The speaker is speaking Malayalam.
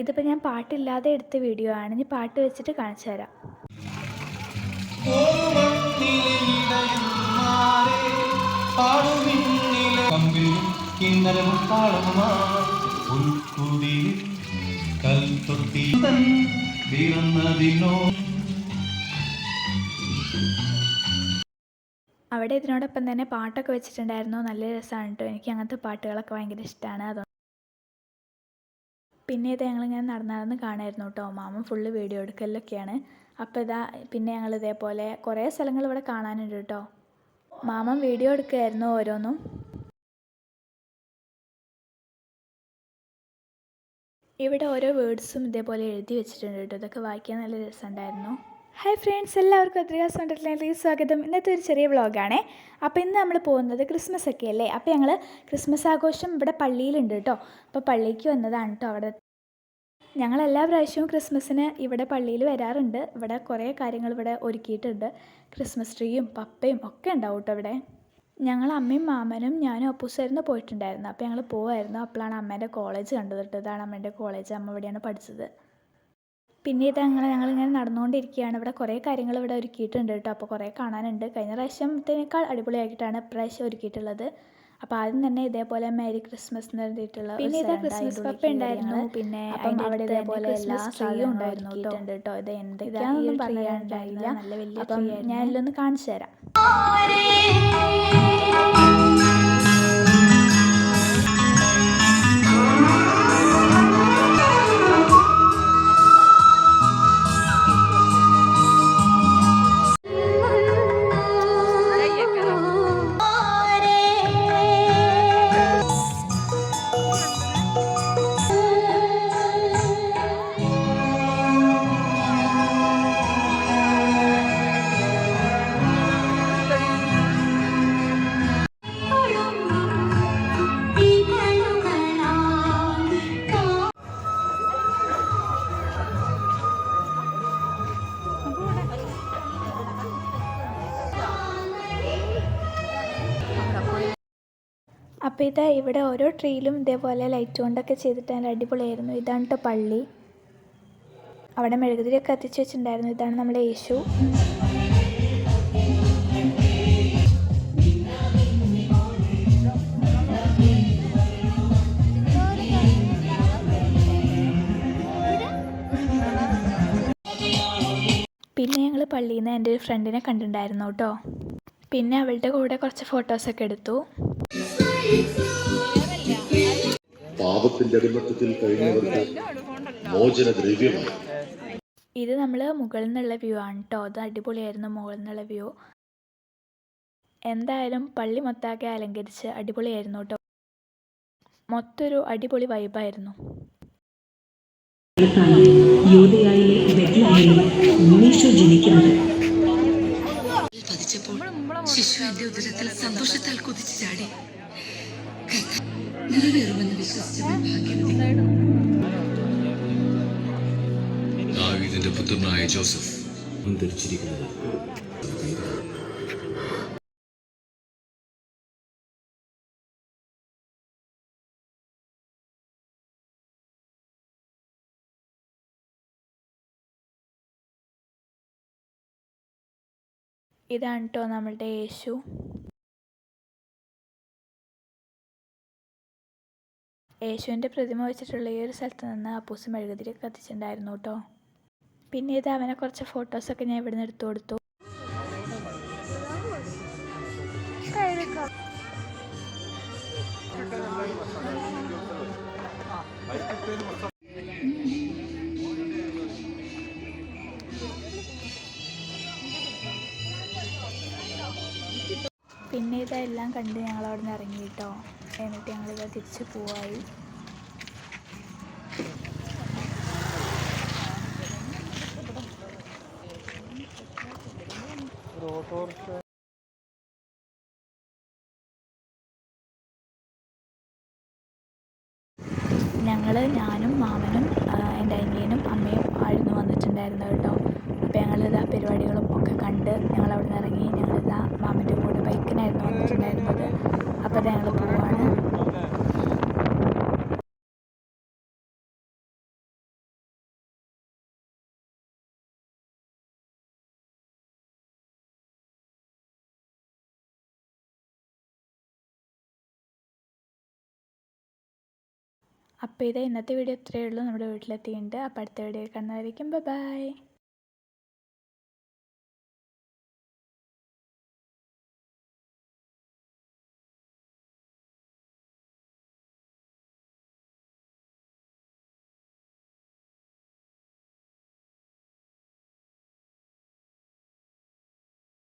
ഇതിപ്പോൾ ഞാൻ പാട്ടില്ലാതെ എടുത്ത വീഡിയോ ആണ്. ഇനി പാട്ട് വെച്ചിട്ട് കാണിച്ചു തരാം. അവിടെ ഇതിനോടൊപ്പം തന്നെ പാട്ടൊക്കെ വെച്ചിട്ടുണ്ടായിരുന്നു. നല്ല രസമാണ് കേട്ടോ. എനിക്ക് അങ്ങനത്തെ പാട്ടുകളൊക്കെ ഭയങ്കര ഇഷ്ടമാണ്. അതുകൊണ്ട് പിന്നെ ഇത് ഞങ്ങളിങ്ങനെ നടന്ന് കാണുമായിരുന്നു കേട്ടോ. മാമൻ ഫുള്ള് വീഡിയോ എടുക്കലൊക്കെയാണ്. അപ്പോൾ ഇതാ പിന്നെ ഞങ്ങൾ ഇതേപോലെ കുറേ സ്ഥലങ്ങൾ ഇവിടെ കാണാനുണ്ട് കേട്ടോ. മാമൻ വീഡിയോ എടുക്കുകയായിരുന്നു ഓരോന്നും. ഇവിടെ ഓരോ വേർഡ്സും ഇതേപോലെ എഴുതി വെച്ചിട്ടുണ്ട് കേട്ടോ. ഇതൊക്കെ വായിക്കാൻ നല്ല രസമുണ്ടായിരുന്നു. ഹായ് ഫ്രണ്ട്സ്, എല്ലാവർക്കും അദ്രിയാസ് വണ്ടർലാൻഡിലേക്ക് സ്വാഗതം. ഇന്നത്തെ ഒരു ചെറിയ വ്ളോഗാണേ. അപ്പോൾ ഇന്ന് നമ്മൾ പോകുന്നത് ക്രിസ്മസ് ഒക്കെ അല്ലേ. അപ്പോൾ ഞങ്ങൾ ക്രിസ്മസ് ആഘോഷം ഇവിടെ പള്ളിയിലുണ്ട് കേട്ടോ. അപ്പോൾ പള്ളിക്ക് വന്നതാണ് കേട്ടോ. അവിടെ ഞങ്ങൾ എല്ലാ പ്രാവശ്യവും ക്രിസ്മസിന് ഇവിടെ പള്ളിയിൽ വരാറുണ്ട്. ഇവിടെ കുറേ കാര്യങ്ങൾ ഇവിടെ ഒരുക്കിയിട്ടുണ്ട്. ക്രിസ്മസ് ട്രീയും പപ്പയും ഒക്കെ ഉണ്ടാവും കേട്ടോ ഇവിടെ. ഞങ്ങൾ അമ്മയും മാമനും ഞാനും അപ്പൂസായിരുന്നു പോയിട്ടുണ്ടായിരുന്നു. അപ്പോൾ ഞങ്ങൾ പോവായിരുന്നു. അപ്പോഴാണ് അമ്മേൻ്റെ കോളേജ് കണ്ടത് കേട്ടോ. ഇതാണ് അമ്മേൻ്റെ കോളേജ്. അമ്മ ഇവിടെയാണ് പഠിച്ചത്. പിന്നെ ഇത് ഞങ്ങളിങ്ങനെ നടന്നുകൊണ്ടിരിക്കുകയാണ്. ഇവിടെ കുറേ കാര്യങ്ങൾ ഇവിടെ ഒരുക്കിയിട്ടുണ്ട് കേട്ടോ. അപ്പോൾ കുറേ കാണാനുണ്ട്. കഴിഞ്ഞ പ്രാവശ്യത്തേക്കാൾ അടിപൊളിയായിട്ടാണ് ഇപ്രാവശ്യം ഒരുക്കിയിട്ടുള്ളത്. അപ്പോൾ ആദ്യം തന്നെ ഇതേപോലെ മേരി ക്രിസ്മസ് എന്ന് എഴുതിയിട്ടുള്ള പിന്നെ ഇതാ ക്രിസ്മസ് പപ്പ ഉണ്ടായിരുന്നു. പിന്നെ അവിടെ ഇതേപോലെ എല്ലാ ട്രീയും ഉണ്ടായിരുന്നു കേട്ടോ. ഇത് എന്തൊക്കെയാണെന്നൊന്നും പറയാനുണ്ടായില്ല. അപ്പം ഞാൻ എല്ലാം ഒന്ന് കാണിച്ചു തരാം. അപ്പോൾ ഇതാ ഇവിടെ ഓരോ ട്രീയിലും ഇതേപോലെ ലൈറ്റ് കൊണ്ടൊക്കെ ചെയ്തിട്ട് നല്ല അടിപൊളിയായിരുന്നു. ഇതാണ് കേട്ടോ പള്ളി. അവിടെ മെഴുകുതിരിയൊക്കെ കത്തിച്ച് വെച്ചിട്ടുണ്ടായിരുന്നു. ഇതാണ് നമ്മുടെ യേശു. പിന്നെ ഞങ്ങൾ പള്ളിയിൽ നിന്ന് എൻ്റെ ഒരു ഫ്രണ്ടിനെ കണ്ടിട്ടുണ്ടായിരുന്നു കേട്ടോ. പിന്നെ അവളുടെ കൂടെ കുറച്ച് ഫോട്ടോസൊക്കെ എടുത്തു. പാപത്തിന്റെ അടിമത്തത്തിൽ കഴിഞ്ഞവർക്ക് മോചനദ്രവ്യമാണ്. ഇത് നമ്മൾ മുകളിൽ നിന്നുള്ള വ്യൂ ആണ് കേട്ടോ. അത് അടിപൊളിയായിരുന്നു മുകളിൽ നിന്നുള്ള വ്യൂ. എന്തായാലും പള്ളി മൊത്താകെ അലങ്കരിച്ച് അടിപൊളിയായിരുന്നു കേട്ടോ. മൊത്തൊരു അടിപൊളി വൈബായിരുന്നു. ശിശു എന്റെ ഉദരത്തിൽ സന്തോഷത്താൽ കുതിച്ചു ചാടി. ദാവീദിന്റെ പുത്രനായ ജോസഫ് ധരിച്ചിരിക്കുന്നത്. ഇതാണ് കേട്ടോ നമ്മളുടെ യേശു. യേശുവിൻ്റെ പ്രതിമ വെച്ചിട്ടുള്ള ഈ ഒരു സ്ഥലത്ത് നിന്ന് അപ്പൂസ് മെഴുകുതിരി കത്തിച്ചിട്ടുണ്ടായിരുന്നു കേട്ടോ. പിന്നെ ഇത് അവനെ കുറച്ച് ഫോട്ടോസൊക്കെ ഞാൻ ഇവിടെ നിന്ന് എടുത്തു കൊടുത്തു. പിന്നെ ഇതെല്ലാം കണ്ട് ഞങ്ങൾ അവിടെ നിന്ന് ഇറങ്ങി കേട്ടോ. എന്നിട്ട് ഞങ്ങളിത് തിരിച്ച് പോവായി. ഞാനും മാമനും എൻ്റെ അനിയനും അമ്മയും ആയിരുന്നു വന്നിട്ടുണ്ടായിരുന്നത് കേട്ടോ. അപ്പോൾ ഞങ്ങളിതാ പരിപാടികളും ഒക്കെ കണ്ട് ഞങ്ങളവിടെ നിന്ന് ഇറങ്ങി. ഞങ്ങളിതാ മാമൻ്റെ കൂടെ ബൈക്കിനായിരുന്നു വന്നിട്ടുണ്ടായിരുന്നത്. അപ്പോൾ അത് ഞങ്ങൾ പോവാണ്. അപ്പോൾ ഇന്നത്തെ വീഡിയോ ഇത്രയേ ഉള്ളൂ. നമ്മുടെ വീട്ടിലെത്തിയിട്ടുണ്ട്. അപ്പോൾ അടുത്ത വീഡിയോ കാണുന്നതായിരിക്കും. ബൈ.